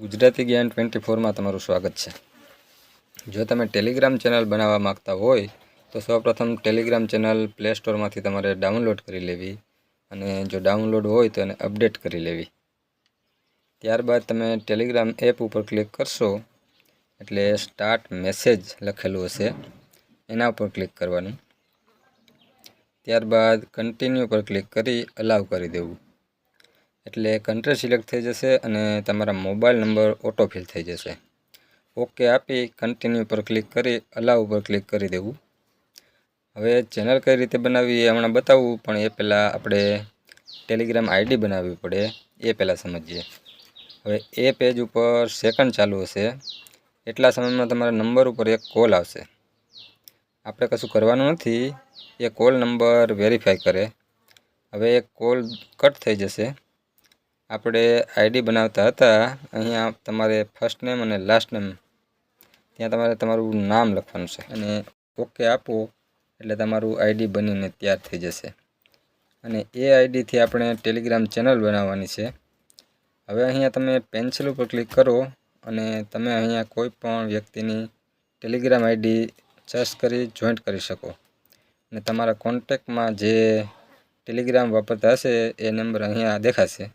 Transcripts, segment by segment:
ગુજરાતી જ્ઞાન 24માં તમારું સ્વાગત છે। જો તમે ટેલિગ્રામ ચેનલ બનાવવા માંગતા હોય તો સૌપ્રથમ ટેલિગ્રામ ચેનલ પ્લે સ્ટોરમાંથી તમારે ડાઉનલોડ કરી લેવી અને જો ડાઉનલોડ હોય તો એને અપડેટ કરી લેવી। ત્યારબાદ તમે ટેલિગ્રામ એપ ઉપર ક્લિક કરશો એટલે સ્ટાર્ટ મેસેજ લખેલું હશે એના ઉપર ક્લિક કરવાનું। ત્યારબાદ કન્ટિન્યુ પર ક્લિક કરી અલાઉ કરી દેવું એટલે કન્ટ્રી સિલેક્ટ થઈ જશે અને તમારા મોબાઈલ નંબર ઓટોફિલ થઈ જશે। ઓકે આપી કન્ટિન્યુ પર ક્લિક કરી અલાઉ પર ક્લિક કરી દેવું। હવે ચેનલ કઈ રીતે બનાવવી એ હમણાં બતાવું, પણ એ પહેલાં આપણે ટેલિગ્રામ આઈડી બનાવવી પડે એ પહેલાં સમજીએ। હવે એ પેજ ઉપર સેકન્ડ ચાલુ હશે એટલા સમયમાં તમારા નંબર ઉપર એક કોલ આવશે। આપણે કશું કરવાનું નથી, એ કોલ નંબર વેરીફાઈ કરે। હવે એક કોલ કટ થઈ જશે। આપણે આઈડી બનાવતા હતા અહીંયા તમારે ફર્સ્ટ નેમ અને લાસ્ટ નેમ ત્યાં તમારે તમારું નામ લખવાનું છે અને ઓકે આપો એટલે તમારું આઈડી બનીને તૈયાર થઈ જશે અને એ આઈડીથી આપણે ટેલિગ્રામ ચેનલ બનાવવાની છે। હવે અહીંયા તમે પેન્સિલ ઉપર ક્લિક કરો અને તમે અહીંયા કોઈ પણ વ્યક્તિની ટેલિગ્રામ આઈડી સર્ચ કરી જોઈન્ટ કરી શકો અને તમારા કોન્ટેક્ટમાં જે ટેલિગ્રામ વાપરતા હશે એ નંબર અહીંયા દેખાશે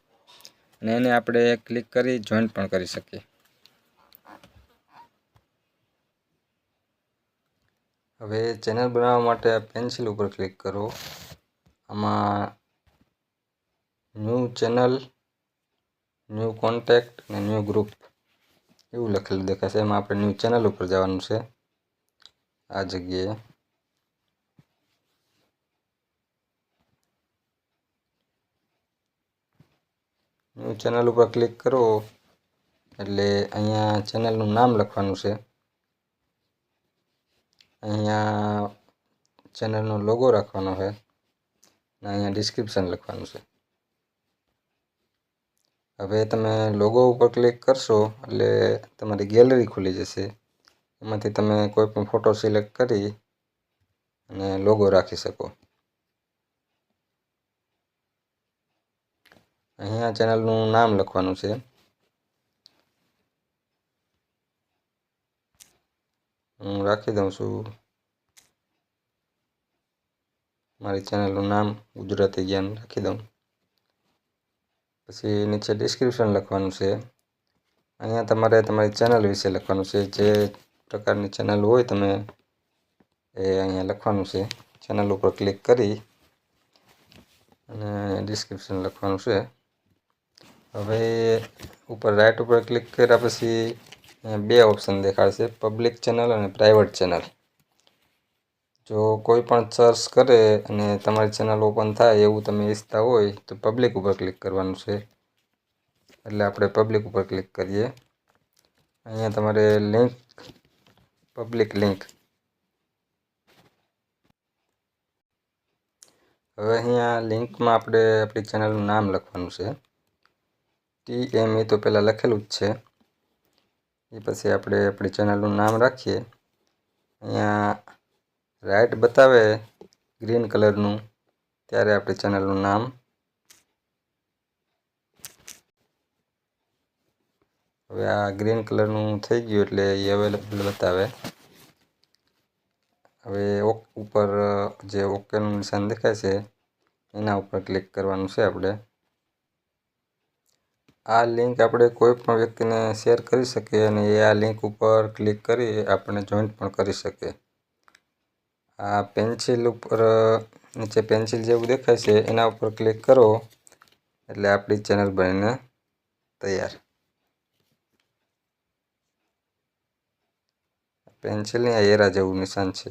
અને એને આપણે ક્લિક કરી જોઈન્ટ પણ કરી શકીએ। હવે ચેનલ બનાવવા માટે પેન્સિલ ઉપર ક્લિક કરો, આમાં ન્યૂ ચેનલ, ન્યૂ કોન્ટેક્ટ અને ન્યૂ ગ્રુપ એવું લખેલું દેખાશે। એમાં આપણે ન્યૂ ચેનલ ઉપર જવાનું છે। આ જગ્યાએ ન્યૂ ચેનલ ઉપર ક્લિક કરો એટલે અહીંયા ચેનલનું નામ લખવાનું છે। અહીંયા ચેનલનો લોગો રાખવાનો છે અને અહીંયા ડિસ્ક્રિપ્શન લખવાનું છે। હવે તમે લોગો ઉપર ક્લિક કરશો એટલે તમારી ગેલેરી ખુલી જશે। એમાંથી તમે કોઈ પણ ફોટો સિલેક્ટ કરી અને લોગો રાખી શકો। અહીંયા ચેનલનું નામ લખવાનું છે। હું રાખી દઉં છું મારી ચેનલનું નામ ગુજરાતી જ્ઞાન રાખી દઉં। પછી નીચે ડિસ્ક્રિપ્શન લખવાનું છે। અહીંયા તમારે તમારી ચેનલ વિશે લખવાનું છે, જે પ્રકારની ચેનલ હોય તમે એ અહીંયા લખવાનું છે। ચેનલ ઉપર ક્લિક કરી અને ડિસ્ક્રિપ્શન લખવાનું છે। હવે ઉપર રાઈટ ઉપર ક્લિક કર્યા પછી બે ઓપ્શન દેખાડશે, પબ્લિક ચેનલ અને પ્રાઇવેટ ચેનલ। જો કોઈ પણ સર્ચ કરે અને તમારી ચેનલ ઓપન થાય એવું તમે ઈચ્છતા હોય તો પબ્લિક ઉપર ક્લિક કરવાનું છે। એટલે આપણે પબ્લિક ઉપર ક્લિક કરીએ। અહીંયા તમારે લિંક, પબ્લિક લિંક, હવે અહીંયા લિંકમાં આપણે આપણી ચેનલનું નામ લખવાનું છે। TME તો પહેલાં લખેલું જ છે, એ પછી આપણે આપણી ચેનલનું નામ રાખીએ। અહીંયા રાઈટ બતાવે ગ્રીન કલરનું ત્યારે આપણી ચેનલનું નામ, હવે આ ગ્રીન કલરનું થઈ ગયું એટલે એ અવેલેબલ બતાવે। હવે ઉપર જે ઓકેનું નિશાન દેખાય છે એના ઉપર ક્લિક કરવાનું છે આપણે। આ લિંક આપણે કોઈ પણ વ્યક્તિને શેર કરી શકીએ અને એ આ લિંક ઉપર ક્લિક કરી આપણે જોઈન્ટ પણ કરી શકીએ। આ પેન્સિલ ઉપર નીચે પેન્સિલ જેવું દેખાય છે એના ઉપર ક્લિક કરો એટલે આપણી ચેનલ બનીને તૈયાર। પેન્સિલની આ એરા જેવું નિશાન છે।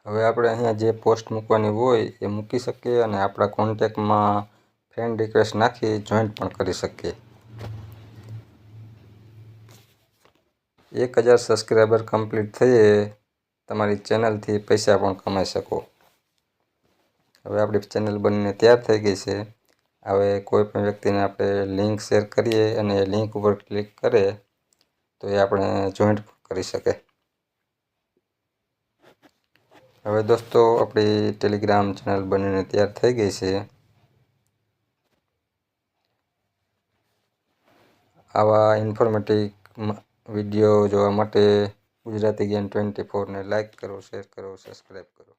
હવે આપણે અહીંયા જે પોસ્ટ મૂકવાની હોય એ મૂકી શકીએ અને આપણા કોન્ટેક્ટમાં ફ્રેન્ડ રિક્વેસ્ટ નાખી જોઈન્ટ પણ કરી શકીએ। 1000 સબસ્ક્રાઈબર કમ્પ્લીટ થઈએ તમારી ચેનલથી પૈસા પણ કમાઈ શકો। હવે આપણી ચેનલ બનીને તૈયાર થઈ ગઈ છે। હવે કોઈ પણ વ્યક્તિને આપણે લિંક શેર કરીએ અને એ લિંક ઉપર ક્લિક કરે તો એ આપણે જોઈન્ટ કરી શકે। હવે દોસ્તો આપણી ટેલિગ્રામ ચેનલ બનીને તૈયાર થઈ ગઈ છે। આવા ઇન્ફોર્મેટિવ વિડીયો જોવા માટે ગુજરાતી જ્ઞાન 24ને લાઈક કરો, શેર કરો, સબસ્ક્રાઈબ કરો.